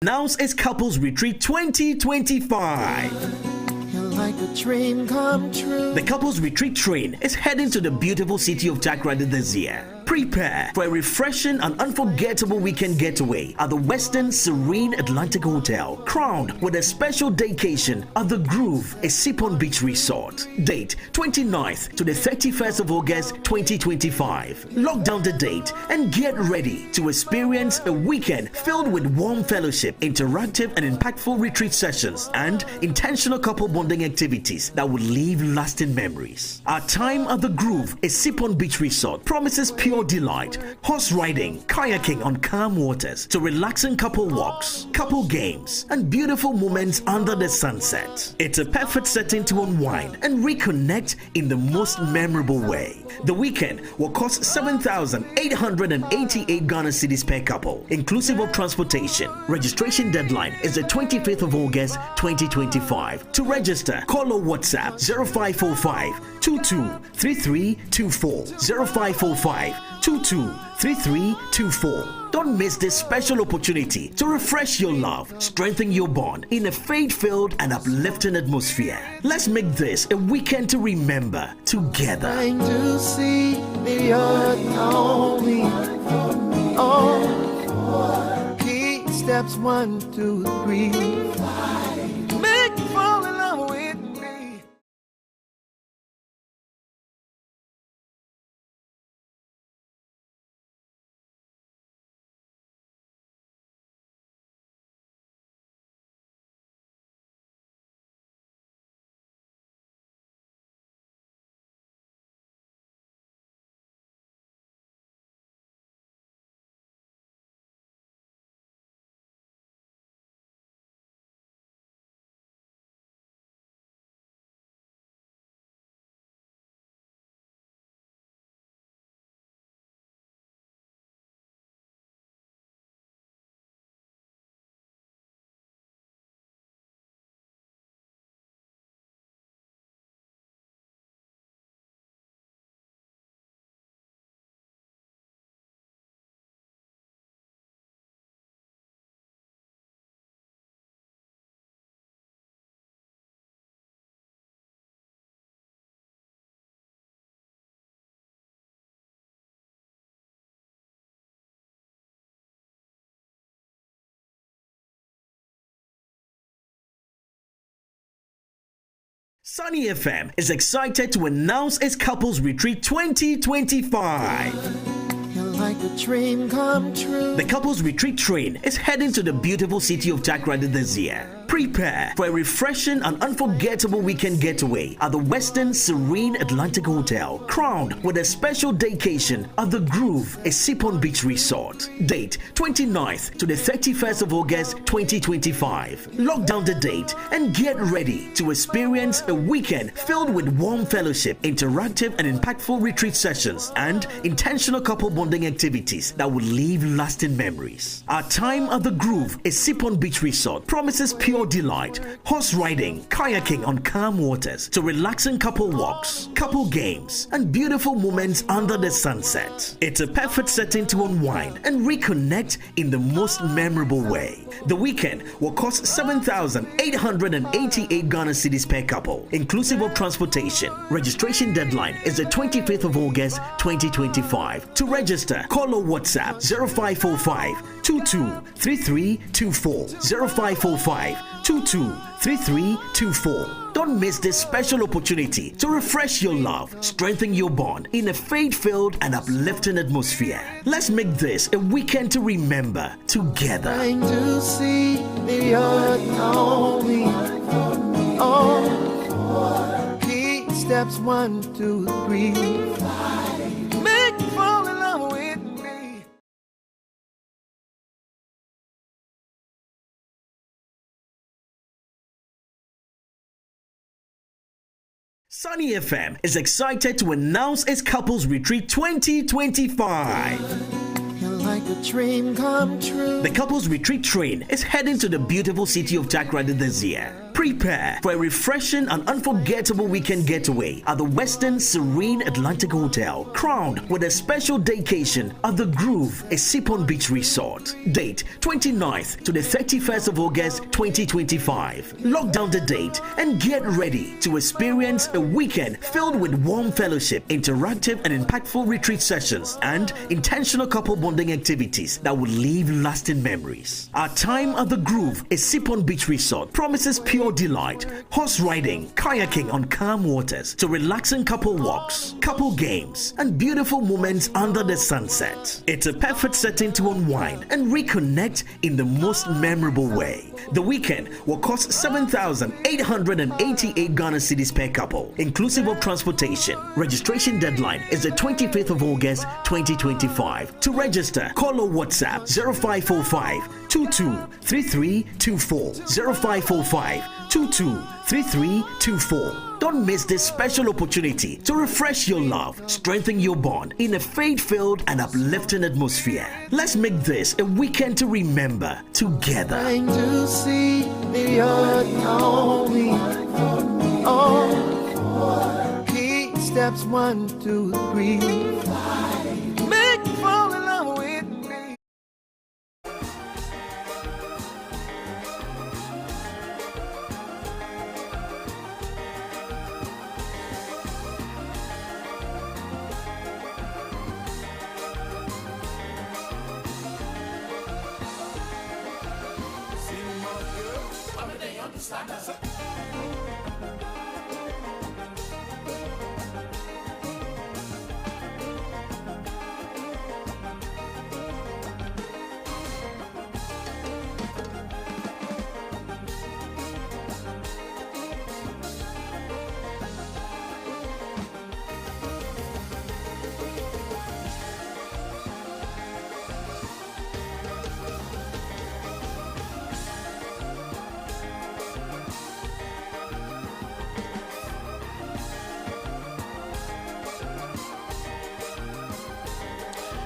Announce its Couples Retreat 2025. Like a dream come true. The Couples Retreat train is heading to the beautiful city of Takoradi this year. Prepare for a refreshing and unforgettable weekend getaway at the Western Serene Atlantic Hotel, crowned with a special vacation at the Groove, a Sipon Beach Resort. Date 29th to the 31st of August 2025. Lock down the date and get ready to experience a weekend filled with warm fellowship, interactive and impactful retreat sessions, and intentional couple bonding activities that will leave lasting memories. Our time at the Groove, a Sipon Beach Resort, promises pure delight, horse riding, kayaking on calm waters, to relaxing couple walks, couple games, and beautiful moments under the sunset. It's a perfect setting to unwind and reconnect in the most memorable way. The weekend will cost 7,888 Ghana cedis per couple, inclusive of transportation. Registration deadline is the 25th of August 2025. To register, call or WhatsApp 0545 223324 0545 223324. Don't miss this special opportunity to refresh your love, strengthen your bond in a faith-filled and uplifting atmosphere. Let's make this a weekend to remember together. Trying to see the you're lonely. Oh, key steps 1, 2, 3. Make you fall in love with me. Sunny FM is excited to announce its Couples Retreat 2025. Like a dream come true. The Couples Retreat train is heading to the beautiful city of Takoradi this year. Prepare for a refreshing and unforgettable weekend getaway at the Western Serene Atlantic Hotel, crowned with a special vacation at the Groove, a Sipon Beach Resort. Date 29th to the 31st of August 2025. Lock down the date and get ready to experience a weekend filled with warm fellowship, interactive and impactful retreat sessions, and intentional couple bonding activities that will leave lasting memories. Our time at the Groove, a Sipon Beach Resort, promises pure delight, horse riding, kayaking on calm waters, to relaxing couple walks, couple games, and beautiful moments under the sunset. It's a perfect setting to unwind and reconnect in the most memorable way. The weekend will cost 7,888 Ghana cedis per couple, inclusive of transportation. Registration deadline is the 25th of August 2025. To register, call or WhatsApp 0545 223324 0545 223324. Don't miss this special opportunity to refresh your love, strengthen your bond in a faith-filled and uplifting atmosphere. Let's make this a weekend to remember together. Trying to see the you're lonely. Oh, key steps 1, 2, 3. Make you fall in love with me. Sunny FM is excited to announce its Couples Retreat 2025. Like a dream come true. The Couples Retreat train is heading to the beautiful city of Takoradi this year. Prepare for a refreshing and unforgettable weekend getaway at the Western Serene Atlantic Hotel, crowned with a special vacation at The Groove, a Sipon Beach resort. Date 29th to the 31st of August 2025. Lock down the date and get ready to experience a weekend filled with warm fellowship, interactive and impactful retreat sessions, and intentional couple bonding activities that will leave lasting memories. Our time at The Groove, a Sipon Beach resort, promises pure delight, horse riding, kayaking on calm waters, to relaxing couple walks, couple games, and beautiful moments under the sunset. It's a perfect setting to unwind and reconnect in the most memorable way. The weekend will cost 7,888 Ghana cedis per couple, inclusive of transportation. Registration deadline is the 25th of August 2025. To register, call or WhatsApp 0545 223324 0545 223324. Don't miss this special opportunity to refresh your love, strengthen your bond in a faith-filled and uplifting atmosphere. Let's make this a weekend to remember together. Trying to see the earth on me. Oh, key steps 1, 2, 3. Make me fall in love with me.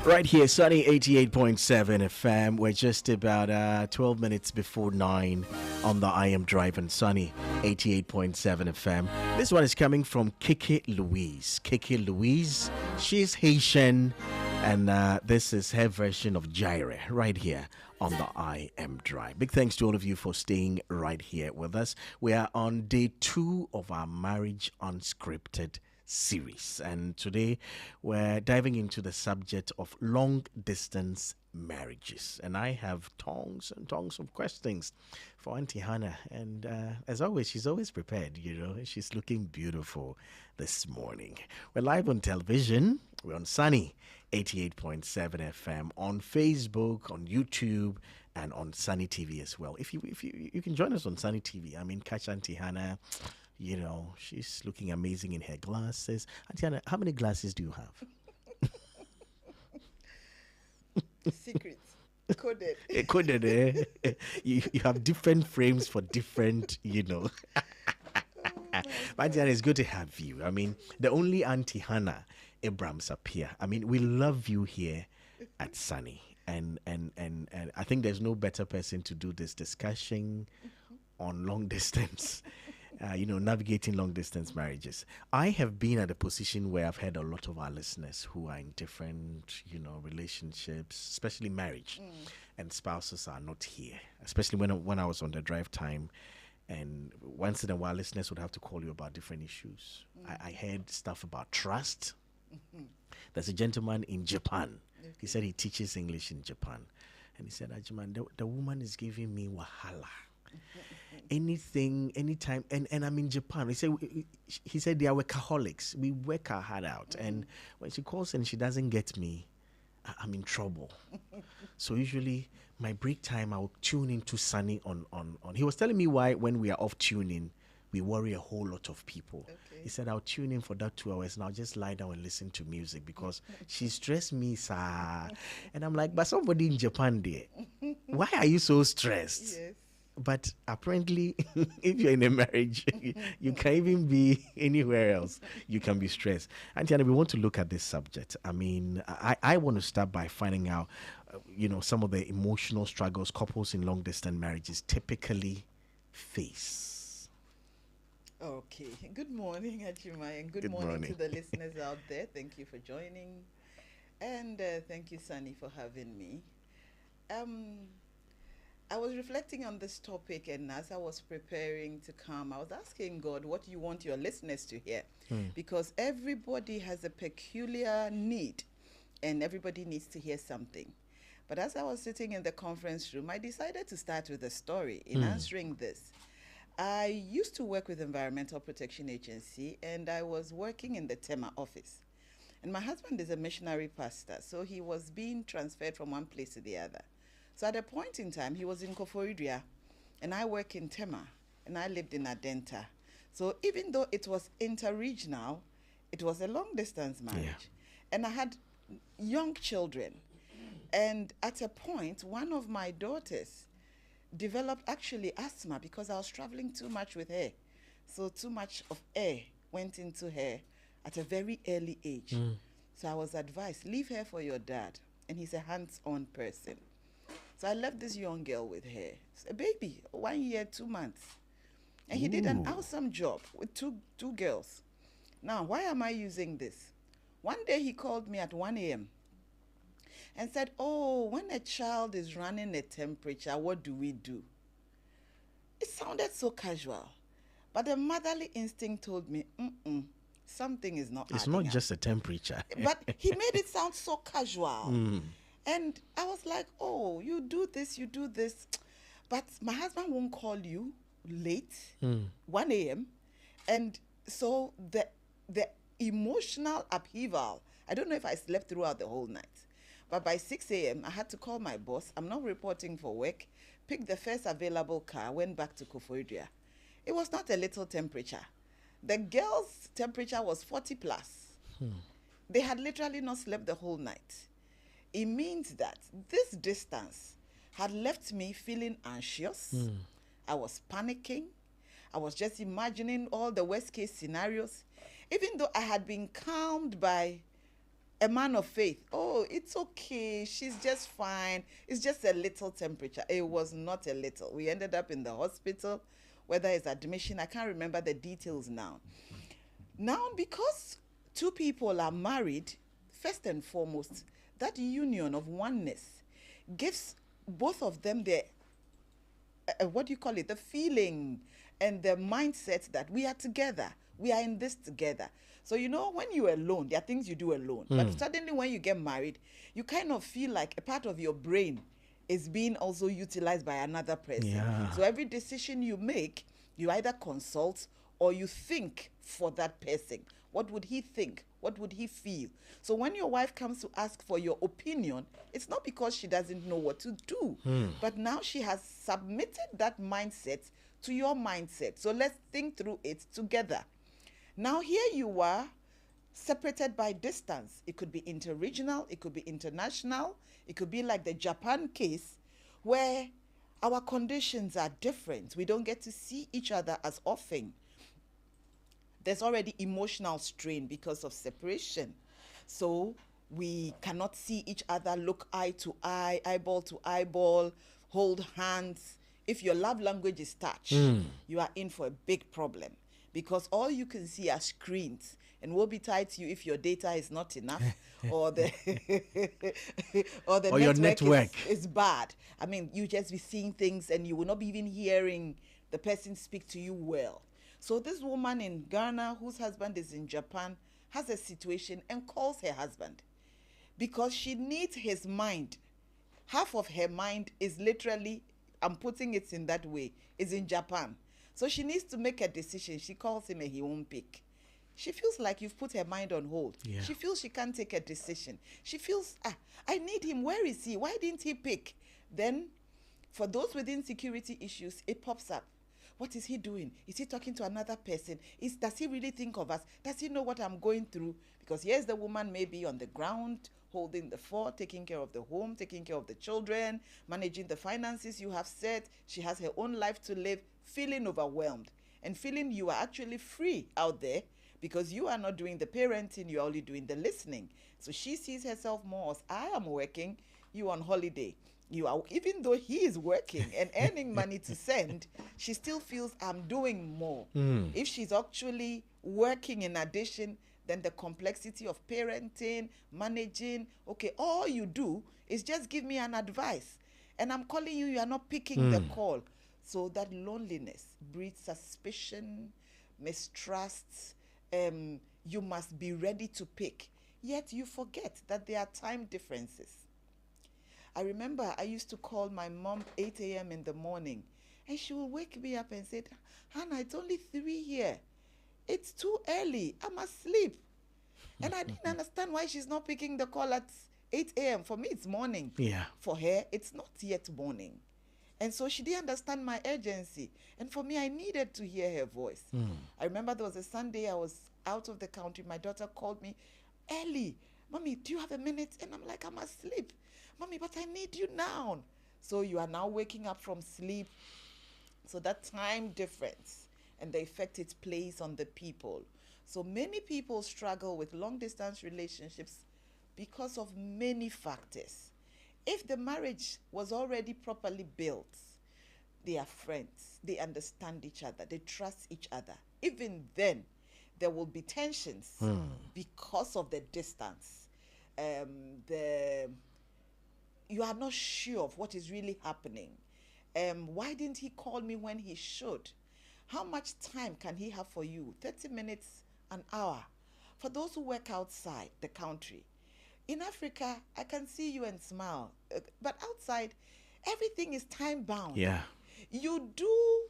Right here, Sunny 88.7 FM. We're just about 12 minutes before 9 on the I Am Driving Sunny 88.7 FM. This one is coming from Kiki Louise. Kiki Louise, she's Haitian, and this is her version of Jaire right here on the I Am Drive. Big thanks to all of you for staying right here with us. We are on day 2 of our Marriage Unscripted series, and today we're diving into the subject of long distance marriages, and I have tongs and tongs of questions for Auntie Hannah, and as always, she's always prepared. She's looking beautiful this morning. We're live on television. We're on Sunny 88.7 FM, on Facebook, on YouTube, and on Sunny TV as well. If you can join us on Sunny TV, catch Auntie Hannah. She's looking amazing in her glasses. Auntie Hannah, how many glasses do you have? Secret. Coded. Coded, eh? You have different frames for different, But Auntie Hannah, it's good to have you. The only Auntie Hannah Abrahams-Appiah. We love you here at Sunny. And I think there's no better person to do this discussion on long distance. Navigating long-distance marriages. I have been at a position where I've had a lot of our listeners who are in different, relationships, especially marriage, and spouses are not here, especially when I was on the drive time, and once in a while, listeners would have to call you about different issues. I heard stuff about trust. There's a gentleman in Japan. He said he teaches English in Japan, and he said, Ajuman, the woman is giving me wahala. Anything, anytime, and I'm in Japan. He said they are workaholics. We work our heart out, and when she calls and she doesn't get me, I'm in trouble. So usually my break time, I'll tune into Sunny on. He was telling me why when we are off tuning, we worry a whole lot of people. Okay. He said, I'll tune in for that 2 hours and I'll just lie down and listen to music because she stressed me, sir. And I'm like, but somebody in Japan there, why are you so stressed? Yes. But apparently, if you're in a marriage, you can't even be anywhere else. You can be stressed. Auntie Anna, we want to look at this subject. I want to start by finding out, some of the emotional struggles couples in long-distance marriages typically face. Okay. Good morning, Ajima, and good Good morning morning. to the listeners out there. Thank you for joining, and thank you, Sunny, for having me. Um, I was reflecting on this topic, and as I was preparing to come, I was asking God, what do you want your listeners to hear? Because everybody has a peculiar need, and everybody needs to hear something. But as I was sitting in the conference room, I decided to start with a story in answering this. I used to work with Environmental Protection Agency, and I was working in the Tema office. And my husband is a missionary pastor, so he was being transferred from one place to the other. So at a point in time, he was in Koforidua, and I work in Tema, and I lived in Adenta. So even though it was interregional, it was a long-distance marriage. And I had young children. And at a point, one of my daughters developed actually asthma because I was traveling too much with her. So too much of air went into her at a very early age. So I was advised, leave her for your dad. And he's a hands-on person. So I left this young girl with her. It's a baby, 1 year, 2 months. And he did an awesome job with two girls. Now, why am I using this? One day he called me at 1 a.m. and said, oh, when a child is running a temperature, what do we do? It sounded so casual. But the motherly instinct told me, something is not It's adding not up. just a temperature. But he made it sound so casual. And I was like, oh, you do this. But my husband won't call you late, 1 a.m. And so the emotional upheaval, I don't know if I slept throughout the whole night. But by 6 a.m., I had to call my boss. I'm not reporting for work. Picked the first available car, went back to Koforidua. It was not a little temperature. The girl's temperature was 40 plus. They had literally not slept the whole night. It means that this distance had left me feeling anxious. I was panicking. I was just imagining all the worst case scenarios. Even though I had been calmed by a man of faith. Oh, it's okay. She's just fine. It's just a little temperature. It was not a little. We ended up in the hospital, whether it's admission. I can't remember the details now. Now, because two people are married, first and foremost, that union of oneness gives both of them the, the feeling and the mindset that we are together. We are in this together. So, when you're alone, there are things you do alone. But suddenly when you get married, you kind of feel like a part of your brain is being also utilized by another person. Yeah. So every decision you make, you either consult or you think for that person. What would he think? What would he feel? So when your wife comes to ask for your opinion, it's not because she doesn't know what to do, but now she has submitted that mindset to your mindset. So let's think through it together. Now here you are, separated by distance. It could be interregional, it could be international, it could be like the Japan case where our conditions are different. We don't get to see each other as often. There's already emotional strain because of separation. So we cannot see each other, look eye to eye, eyeball to eyeball, hold hands. If your love language is touch, you are in for a big problem because all you can see are screens and will be tied to you if your data is not enough or the Or your network is bad. I mean, you just be seeing things and you will not be even hearing the person speak to you well. So this woman in Ghana whose husband is in Japan has a situation and calls her husband because she needs his mind. Half of her mind is literally, I'm putting it in that way, is in Japan. So she needs to make a decision. She calls him and he won't pick. She feels like you've put her mind on hold. Yeah. She feels she can't take a decision. She feels, I need him. Where is he? Why didn't he pick? Then for those with insecurity issues, it pops up. What is he doing? Is he talking to another person? Does he really think of us? Does he know what I'm going through? Because here's the woman maybe on the ground, holding the fort, taking care of the home, taking care of the children, managing the finances you have set. She has her own life to live, feeling overwhelmed and feeling you are actually free out there because you are not doing the parenting, you're only doing the listening. So she sees herself more as I am working, you on holiday. even though he is working and earning money to send, she still feels I'm doing more. If she's actually working in addition, then the complexity of parenting, managing, okay, all you do is just give me an advice. And I'm calling you, you are not picking the call. So that loneliness breeds suspicion, mistrust. You must be ready to pick. Yet you forget that there are time differences. I remember I used to call my mom 8 a.m. in the morning, and she would wake me up and say, Hannah, it's only 3 here. It's too early. I'm asleep. And I didn't understand why she's not picking the call at 8 a.m. For me, it's morning. Yeah. For her, it's not yet morning. And so she didn't understand my urgency. And for me, I needed to hear her voice. I remember there was a Sunday I was out of the country. My daughter called me early. Mommy, do you have a minute? And I'm like, I'm asleep. Mommy, but I need you now. So you are now waking up from sleep. So that time difference and the effect it plays on the people. So many people struggle with long distance relationships because of many factors. If the marriage was already properly built, they are friends, they understand each other, they trust each other. Even then, there will be tensions because of the distance. You are not sure of what is really happening. Why didn't he call me when he should? How much time can he have for you? 30 minutes, an hour. For those who work outside the country. In Africa, I can see you and smile. But outside, everything is time bound. Yeah. You do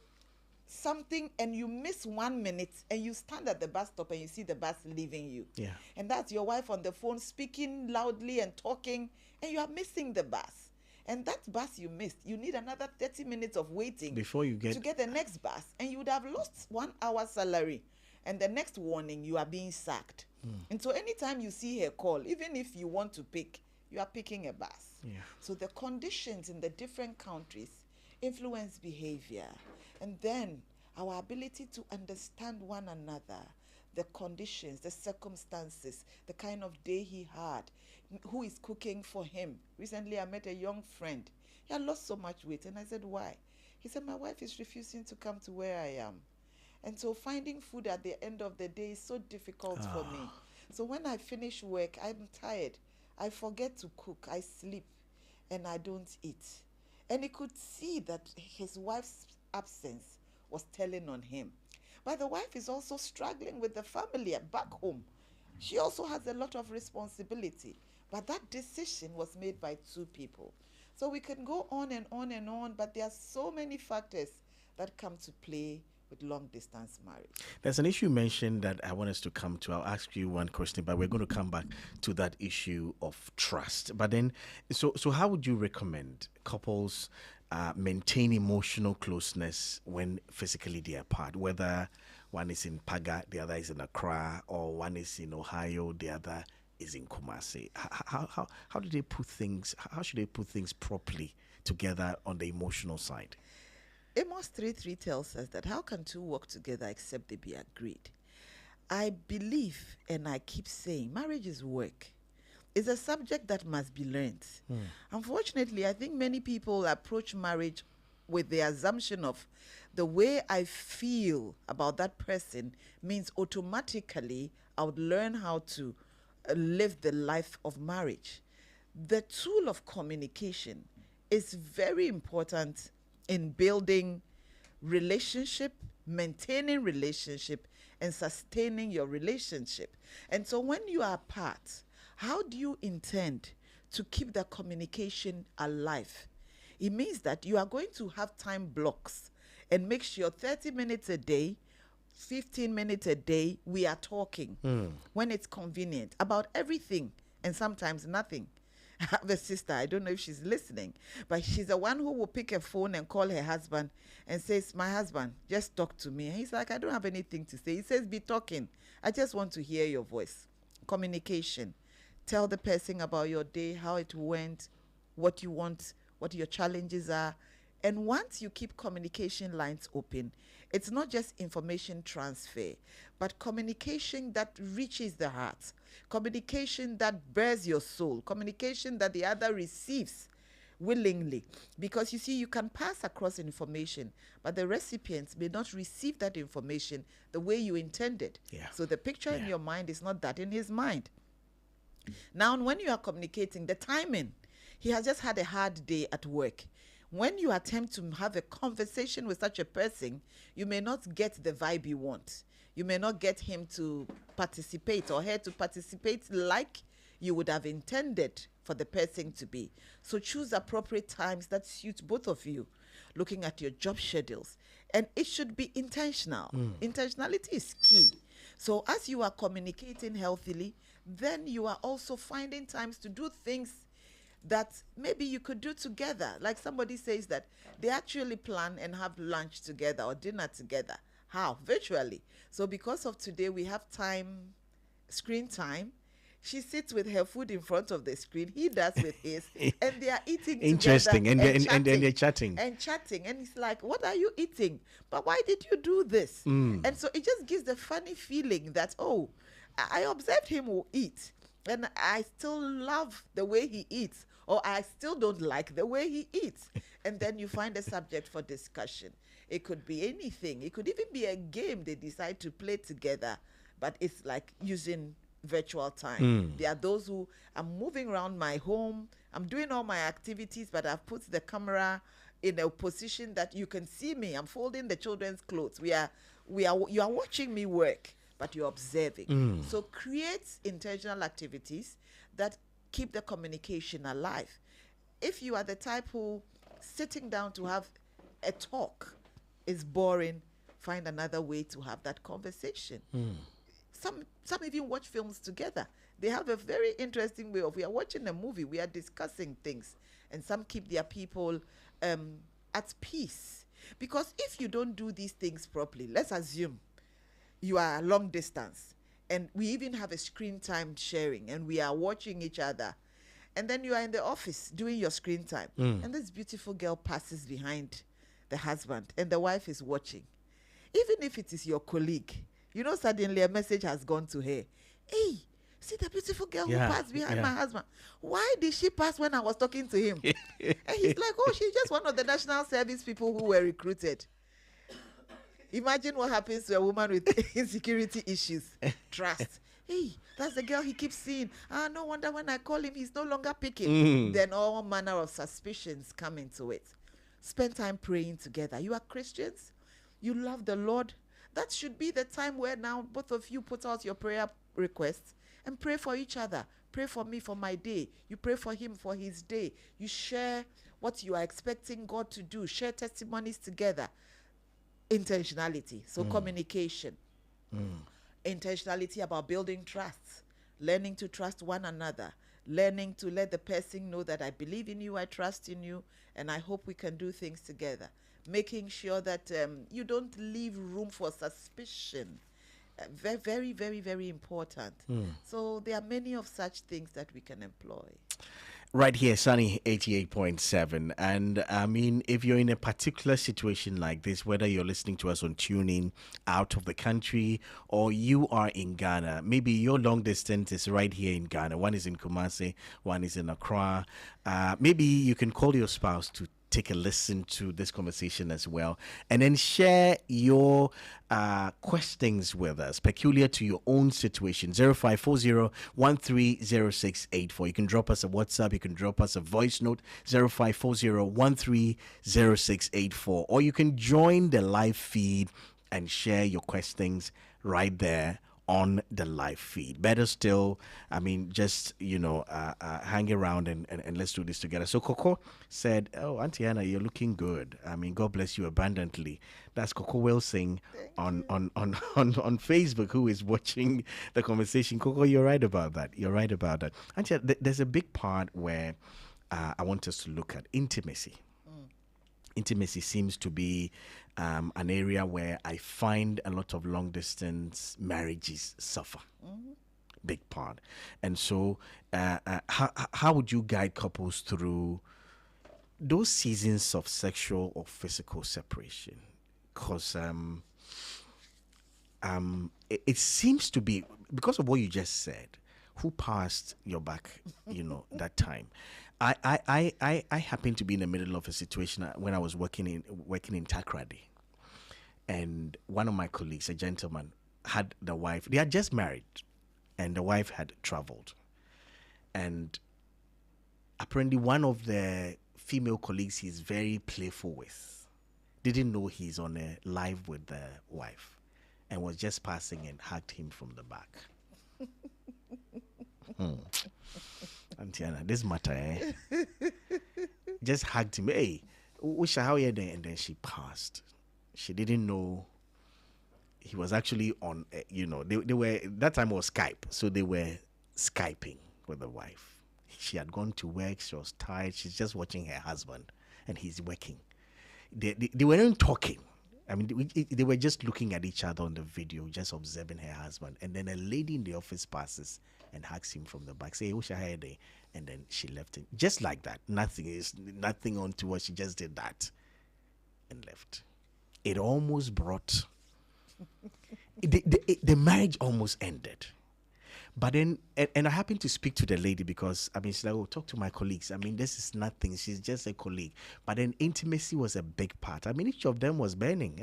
something and you miss 1 minute and you stand at the bus stop and you see the bus leaving you. Yeah. And that's your wife on the phone speaking loudly and talking, and you are missing the bus. And that bus you missed, you need another 30 minutes of waiting Before you get to get the next bus, and you would have lost 1 hour salary. And the next warning, you are being sacked. And so anytime you see her call, even if you want to pick, you are picking a bus. Yeah. So the conditions in the different countries influence behavior. And then our ability to understand one another, the conditions, the circumstances, the kind of day he had, who is cooking for him. Recently, I met a young friend. He had lost so much weight. And I said, why? He said, my wife is refusing to come to where I am. And so finding food at the end of the day is so difficult for me. So when I finish work, I'm tired. I forget to cook. I sleep and I don't eat. And he could see that his wife's absence was telling on him. But the wife is also struggling with the family back home. She also has a lot of responsibility. But that decision was made by two people. So we can go on and on and on, but there are so many factors that come to play with long distance marriage. There's an issue mentioned that I want us to come to. I'll ask you one question, but we're going to come back to that issue of trust. But then, so how would you recommend couples maintain emotional closeness when physically they are apart? Whether one is in Paga, the other is in Accra, or one is in Ohio, the other is in Kumasi. How do they put things? How should they put things properly together on the emotional side? Amos 3:3 tells us that how can two work together except they be agreed? I believe, and I keep saying, marriage is work. It's a subject that must be learned. Unfortunately, I think many people approach marriage with the assumption of the way I feel about that person means automatically I would learn how to live the life of marriage. The tool of communication is very important in building relationship, maintaining relationship, and sustaining your relationship. And so when you are apart, how do you intend to keep that communication alive? It means that you are going to have time blocks and make sure 30 minutes a day, 15 minutes a day, we are talking when it's convenient about everything and sometimes nothing. I have a sister, I don't know if she's listening, but she's the one who will pick a phone and call her husband and says, my husband, just talk to me. And he's like, I don't have anything to say. He says, be talking. I just want to hear your voice. Communication. Tell the person about your day, how it went, what you want, what your challenges are. And once you keep communication lines open, it's not just information transfer, but communication that reaches the heart, communication that bears your soul, communication that the other receives willingly, because you see, you can pass across information, but the recipients may not receive that information the way you intended. Yeah. So the picture in your mind is not that in his mind. Now, when you are communicating, the timing, he has just had a hard day at work. When you attempt to have a conversation with such a person, you may not get the vibe you want. You may not get him to participate or her to participate like you would have intended for the person to be. So choose appropriate times that suit both of you, looking at your job schedules. And it should be intentional. Intentionality is key. So as you are communicating healthily, then you are also finding times to do things that maybe you could do together. Like somebody says that they actually plan and have lunch together or dinner together. How? Virtually. So because of today, we have time, screen time. She sits with her food in front of the screen. He does with his, and they are eating Interesting, together. and they're chatting. And chatting. And it's like, what are you eating? But why did you do this? And so it just gives the funny feeling that, oh, I observed him eat, and I still love the way he eats, or I still don't like the way he eats. And then you find a subject for discussion. It could be anything. It could even be a game they decide to play together, but it's like using virtual time. There are those who, I'm moving around my home, I'm doing all my activities, but I've put the camera in a position that you can see me. I'm folding the children's clothes. You are watching me work, but you're observing. So create intentional activities that keep the communication alive. If you are the type who sitting down to have a talk is boring, find another way to have that conversation. Some even watch films together. They have a very interesting way of, we are watching a movie, we are discussing things, and some keep their people at peace. Because if you don't do these things properly, let's assume you are long distance, and we even have a screen time sharing, and we are watching each other, and then you are in the office doing your screen time, and this beautiful girl passes behind the husband, and the wife is watching. Even if it is your colleague, you know, suddenly a message has gone to her. Hey, see the beautiful girl who passed behind my husband. Why did she pass when I was talking to him? And he's like, oh, she's just one of the national service people who were recruited. Imagine what happens to a woman with insecurity issues. Trust. Hey, that's the girl he keeps seeing. No wonder when I call him, he's no longer picking. Then all manner of suspicions come into it. Spend time praying together. You are Christians. You love the Lord. That should be the time where now both of you put out your prayer requests and pray for each other. Pray for me for my day. You pray for him for his day. You share what you are expecting God to do. Share testimonies together. Intentionality. So communication. Intentionality about building trust. Learning to trust one another. Learning to let the person know that I believe in you, I trust in you, and I hope we can do things together. Making sure that you don't leave room for suspicion. Very, very, very, very important. So there are many of such things that we can employ. Right here, Sunny 88.7. And I mean, if you're in a particular situation like this, whether you're listening to us on TuneIn out of the country or you are in Ghana, maybe your long distance is right here in Ghana. One is in Kumasi, one is in Accra. Maybe you can call your spouse to take a listen to this conversation as well, and then share your questions with us peculiar to your own situation. 0540-130684. You can drop us a WhatsApp, you can drop us a voice note, 0540-130684, or you can join the live feed and share your questions right there on the live feed. Better still, I mean, just, hang around and let's do this together. So Coco said, oh, Auntie Hannah, you're looking good. I mean, God bless you abundantly. That's Coco Wilson on Facebook, who is watching the conversation. Coco, you're right about that. Auntie, there's a big part where I want us to look at intimacy. Intimacy seems to be an area where I find a lot of long distance marriages suffer. Big part. And so how would you guide couples through those seasons of sexual or physical separation? Because it seems to be, because of what you just said, who passed your back, that time. I happened to be in the middle of a situation when I was working in Takrady, and one of my colleagues, a gentleman, had the wife. They had just married, and the wife had traveled, and apparently one of the female colleagues he's very playful with didn't know he's on a live with the wife, and was just passing and hugged him from the back. Auntie Anna, this matter, just hugged him. Hey, wish how you there, and then she passed. She didn't know he was actually on. They were, that time was Skype, so they were Skyping with the wife. She had gone to work. She was tired. She's just watching her husband, and he's working. They weren't talking. I mean, they were just looking at each other on the video, just observing her husband. And then a lady in the office passes and hugs him from the back, say, "What's your hair day?" And then she left him. Just like that. Nothing onto her. She just did that and left. It almost brought... the marriage almost ended. But then, and I happened to speak to the lady because, I mean, she's like, "Oh, talk to my colleagues. I mean, this is nothing. She's just a colleague." But then intimacy was a big part. I mean, each of them was burning.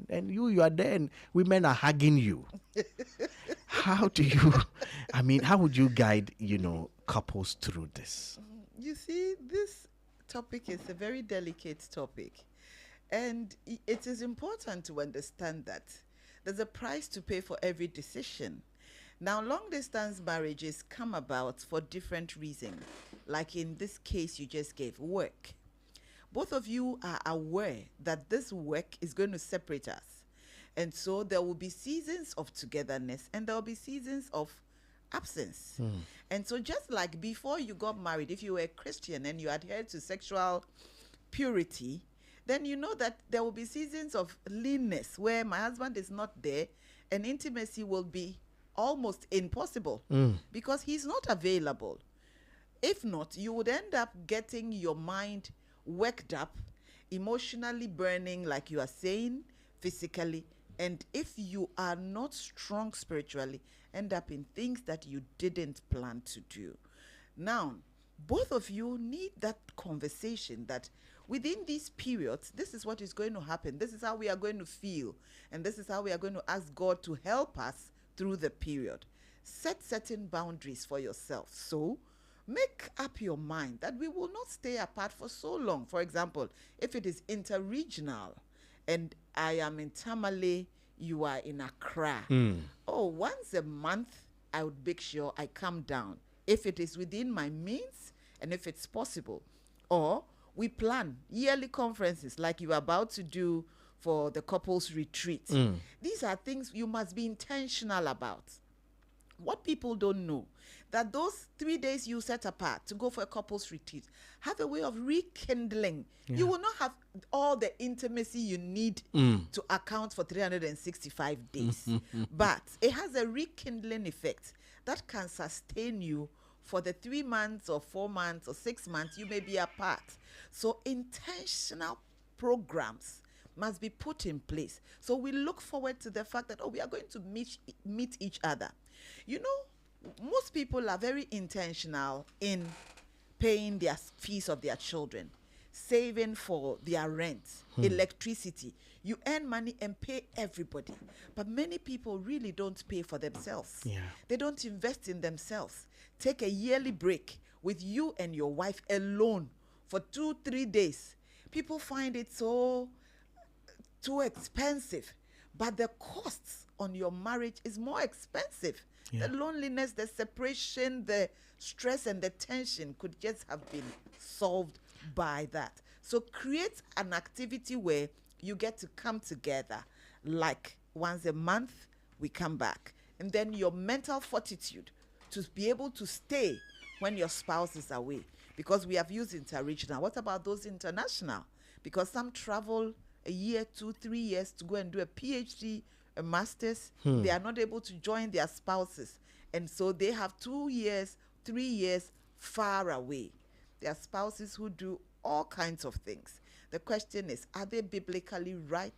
And you are there and women are hugging you. How do you, I mean, how would you guide, couples through this? You see, this topic is a very delicate topic. And it is important to understand that there's a price to pay for every decision. Now, long-distance marriages come about for different reasons, like in this case you just gave, work. Both of you are aware that this work is going to separate us. And so there will be seasons of togetherness and there will be seasons of absence. And so just like before you got married, if you were a Christian and you adhered to sexual purity, then you know that there will be seasons of leanness where my husband is not there and intimacy will be almost impossible because he's not available. If not, you would end up getting your mind worked up, emotionally burning, like you are saying, physically, and if you are not strong spiritually, end up in things that you didn't plan to do. Now, both of you need that conversation that within these periods, this is what is going to happen. This is how we are going to feel. And this is how we are going to ask God to help us through the period. Set certain boundaries for yourself. So make up your mind that we will not stay apart for so long. For example, if it is interregional and I am in Tamale, you are in Accra. Once a month, I would make sure I come down. If it is within my means and if it's possible. Or we plan yearly conferences like you are about to do for the couples retreat. These are things you must be intentional about. What people don't know, that those 3 days you set apart to go for a couples retreat have a way of rekindling. You will not have all the intimacy you need to account for 365 days. But it has a rekindling effect that can sustain you for the 3 months or 4 months or 6 months you may be apart. So intentional programs must be put in place. So we look forward to the fact that, we are going to meet each other. You know, most people are very intentional in paying their fees of their children, saving for their rent, electricity. You earn money and pay everybody. But many people really don't pay for themselves. They don't invest in themselves. Take a yearly break with you and your wife alone for 2-3 days. People find it so too expensive, but the costs on your marriage is more expensive. The loneliness, the separation, the stress and the tension could just have been solved by that. So create an activity where you get to come together, like once a month we come back, and then your mental fortitude to be able to stay when your spouse is away, because we have used interregional. What about those international? Because some travel a year, 2-3 years to go and do a PhD, a master's. They are not able to join their spouses. And so they have 2 years, 3 years far away. There are spouses who do all kinds of things. The question is, are they biblically right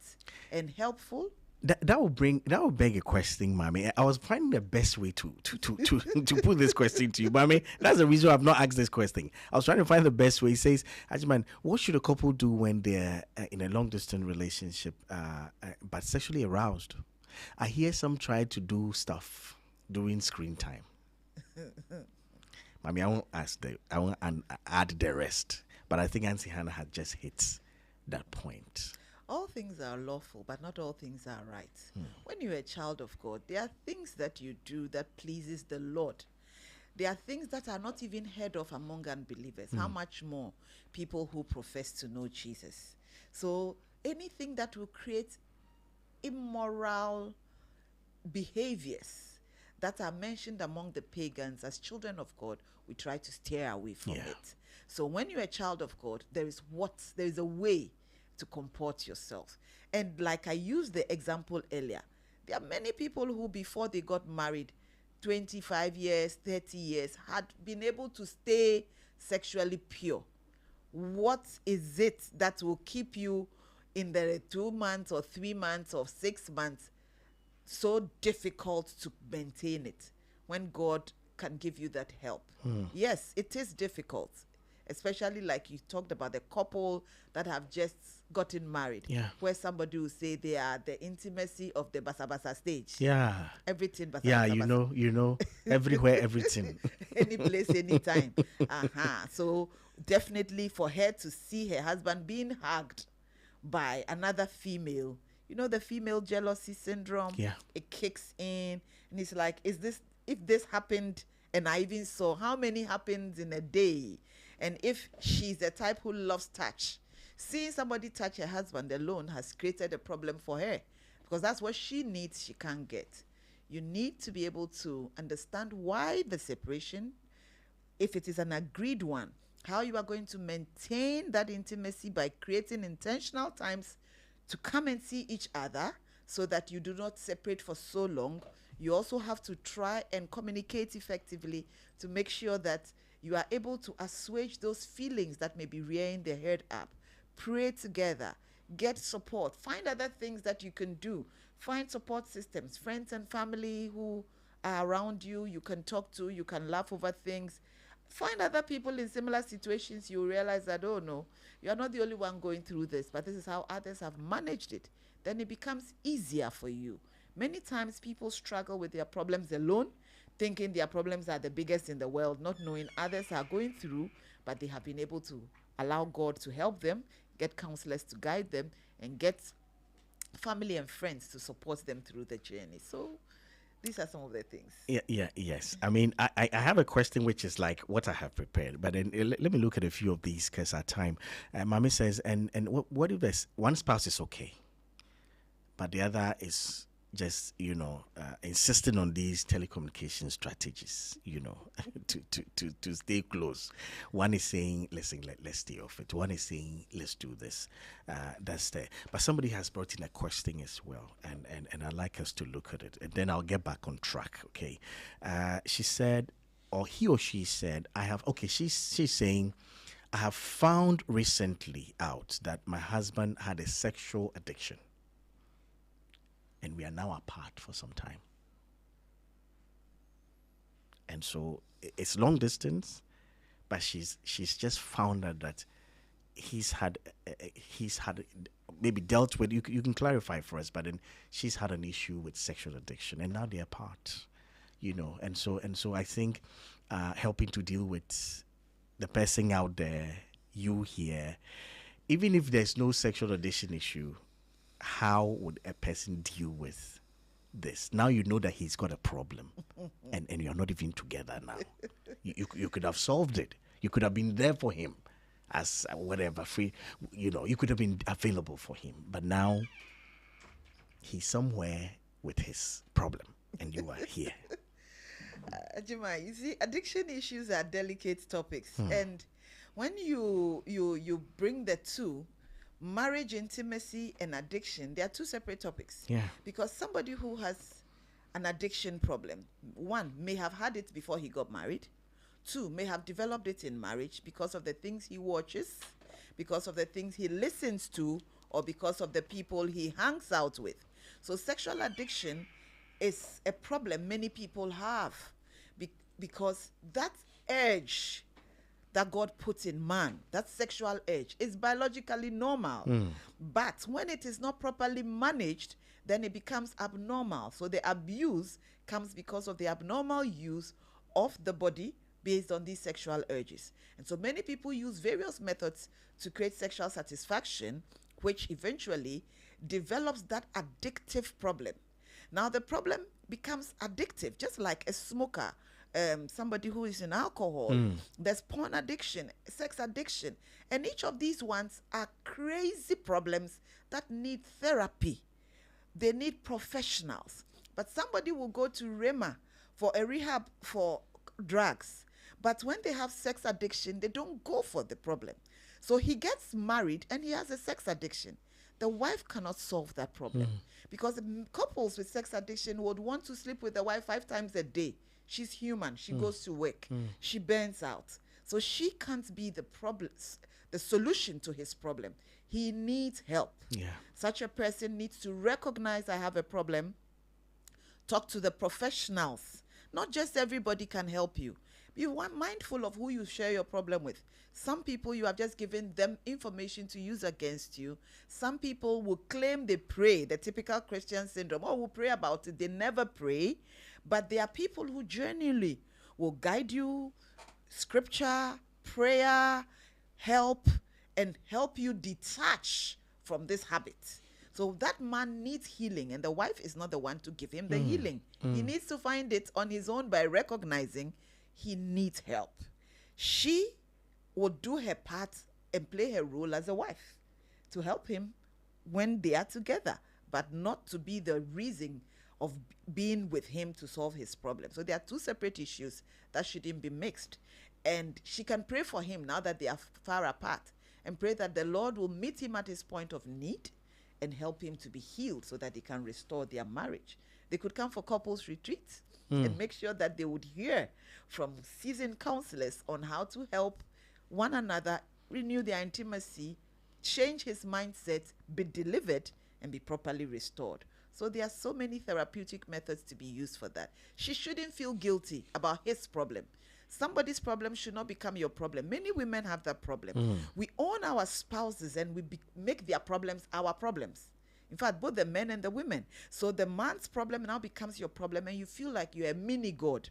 and helpful? That will beg a question, Mommy. I was finding the best way to to put this question to you, Mommy. That's the reason I've not asked this question. I was trying to find the best way. He says, Ajiman, what should a couple do when they're in a long distance relationship but sexually aroused? I hear some try to do stuff during screen time. Mommy, I won't add the rest, but I think Auntie Hannah had just hit that point. All things are lawful, but not all things are right. When you're a child of God, there are things that you do that pleases the Lord. There are things that are not even heard of among unbelievers. How much more people who profess to know Jesus? So anything that will create immoral behaviors that are mentioned among the pagans, as children of God, we try to steer away from it. So when you're a child of God, there is a way to comport yourself. And like I used the example earlier, there are many people who before they got married 25 years, 30 years, had been able to stay sexually pure. What is it that will keep you in the 2 months or 3 months or 6 months so difficult to maintain it when God can give you that help? Yes, it is difficult, especially like you talked about the couple that have just gotten married, where somebody will say they are the intimacy of the basa basa stage. Everything basa basa. You know, everywhere, everything. Any place, anytime. So definitely for her to see her husband being hugged by another female, you know, the female jealousy syndrome, it kicks in, and it's like, if this happened and I even saw how many happens in a day, and if she's the type who loves touch, seeing somebody touch her husband alone has created a problem for her, because that's what she needs, she can't get. You need to be able to understand why the separation, if it is an agreed one, how you are going to maintain that intimacy by creating intentional times to come and see each other so that you do not separate for so long. You also have to try and communicate effectively to make sure that you are able to assuage those feelings that may be rearing their head up. Pray together, get support, find other things that you can do, find support systems, friends and family who are around you, you can talk to, you can laugh over things. Find other people in similar situations. You realize that, oh no, you are not the only one going through this, but this is how others have managed it. Then it becomes easier for you. Many times people struggle with their problems alone, thinking their problems are the biggest in the world, not knowing others are going through, but they have been able to allow God to help them, get counselors to guide them, and get family and friends to support them through the journey. So these are some of the things. Yes. I mean, I have a question which is like what I have prepared, but then let me look at a few of these because our time. Mommy says, and what if there's one spouse is okay, but the other is just, insisting on these telecommunication strategies, to stay close. One is saying, listen, let's stay off it. One is saying, let's do this. That's there. But somebody has brought in a question as well, and I'd like us to look at it, and then I'll get back on track, okay? She said, or he or she said, she's saying, I have found recently out that my husband had a sexual addiction, and we are now apart for some time. And so it's long distance, but she's just found out that he's had maybe dealt with, you can clarify for us, but then she's had an issue with sexual addiction, and now they're apart, and so I think helping to deal with the person out there, you here, even if there's no sexual addiction issue, how would a person deal with this? Now you know that he's got a problem, and you're not even together now. You could have solved it. You could have been there for him as whatever, free, you could have been available for him. But now he's somewhere with his problem, and you are here. Jima, you see, addiction issues are delicate topics. And when you bring the two, marriage, intimacy, and addiction, they are two separate topics. Yeah. Because somebody who has an addiction problem, one, may have had it before he got married. Two, may have developed it in marriage because of the things he watches, because of the things he listens to, or because of the people he hangs out with. So sexual addiction is a problem many people have because that urge that God puts in man, that sexual urge, is biologically normal. But when it is not properly managed, then it becomes abnormal. So the abuse comes because of the abnormal use of the body based on these sexual urges. And so many people use various methods to create sexual satisfaction, which eventually develops that addictive problem. Now the problem becomes addictive, just like a smoker, somebody who is in alcohol. There's porn addiction, sex addiction, and each of these ones are crazy problems that need therapy. They need professionals. But somebody will go to Rema for a rehab for drugs. But when they have sex addiction, they don't go for the problem. So he gets married and he has a sex addiction. The wife cannot solve that problem because couples with sex addiction would want to sleep with the wife 5 times a day. She's human. She goes to work. She burns out. So she can't be the solution to his problem. He needs help. Yeah. Such a person needs to recognize I have a problem, talk to the professionals. Not just everybody can help you. Be mindful of who you share your problem with. Some people, you have just given them information to use against you. Some people will claim they pray, the typical Christian syndrome. Oh, will pray about it. They never pray. But there are people who genuinely will guide you, scripture, prayer, help, and help you detach from this habit. So that man needs healing, and the wife is not the one to give him the healing. He needs to find it on his own by recognizing he needs help. She will do her part and play her role as a wife to help him when they are together, but not to be the reason of being with him to solve his problem. So there are 2 separate issues that shouldn't be mixed. And she can pray for him now that they are far apart, and pray that the Lord will meet him at his point of need and help him to be healed so that he can restore their marriage. They could come for couples retreats and make sure that they would hear from seasoned counselors on how to help one another renew their intimacy, change his mindset, be delivered, and be properly restored. So there are so many therapeutic methods to be used for that. She shouldn't feel guilty about his problem. Somebody's problem should not become your problem. Many women have that problem. We own our spouses and we make their problems our problems. In fact, both the men and the women. So the man's problem now becomes your problem, and you feel like you're a mini God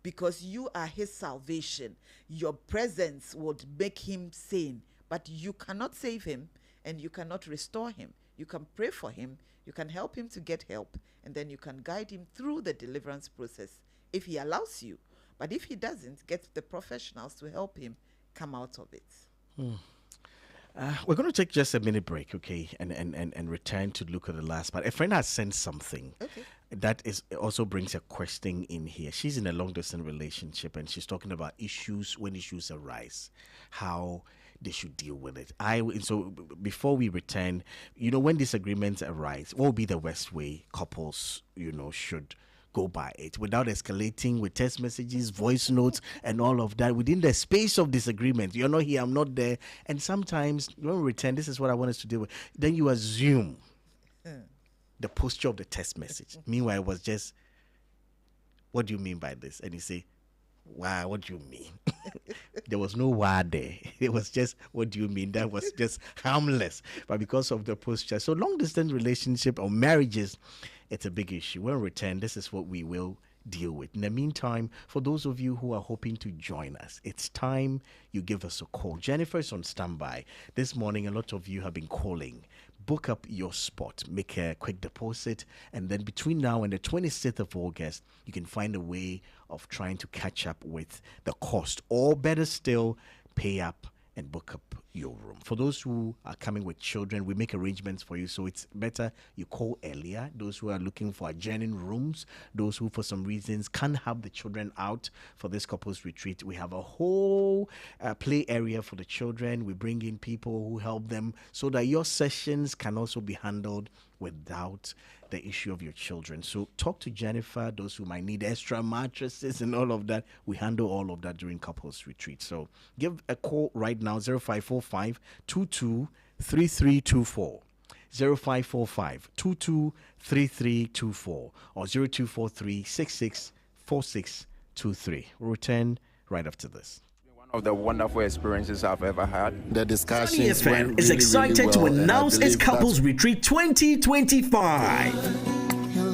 because you are his salvation. Your presence would make him sane, but you cannot save him and you cannot restore him. You can pray for him, you can help him to get help, and then you can guide him through the deliverance process if he allows you. But if he doesn't, get the professionals to help him come out of it. We're going to take just a minute break, okay, and return to look at the last part. A friend has sent something that is also brings a question in here. She's in a long-distance relationship, and she's talking about issues when issues arise, how they should deal with it. So before we return, when disagreements arise, what would be the best way couples, should go by it without escalating with text messages, voice notes, and all of that within the space of disagreement? You're not here, I'm not there. And sometimes when we return, this is what I want us to deal with. Then you assume the posture of the text message. Meanwhile, it was just, what do you mean by this? And you say, wow, what do you mean? There was no why there. It was just, what do you mean? That was just harmless. But because of the posture. So long distance relationship or marriages, it's a big issue. When we return, this is what we will deal with. In the meantime, for those of you who are hoping to join us, it's time you give us a call. Jennifer is on standby. This morning, a lot of you have been calling. Book up your spot, make a quick deposit, and then between now and the 26th of August, you can find a way of trying to catch up with the cost, or better still, pay up and book up your room. For those who are coming with children, we make arrangements for you, so it's better you call earlier. Those who are looking for adjoining rooms, those who for some reasons can't have the children out for this couples retreat, we have a whole play area for the children. We bring in people who help them so that your sessions can also be handled without the issue of your children. So talk to Jennifer, those who might need extra mattresses and all of that. We handle all of that during couples retreat. So give a call right now, 0545 223324. 0545 223324 or 0243 664623. We'll return right after this. One of the wonderful experiences I've ever had. The discussion is excited to announce its Couples Retreat 2025.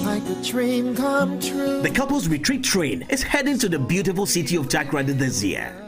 Like a dream come true. The Couples Retreat train is heading to the beautiful city of Takoradi this year.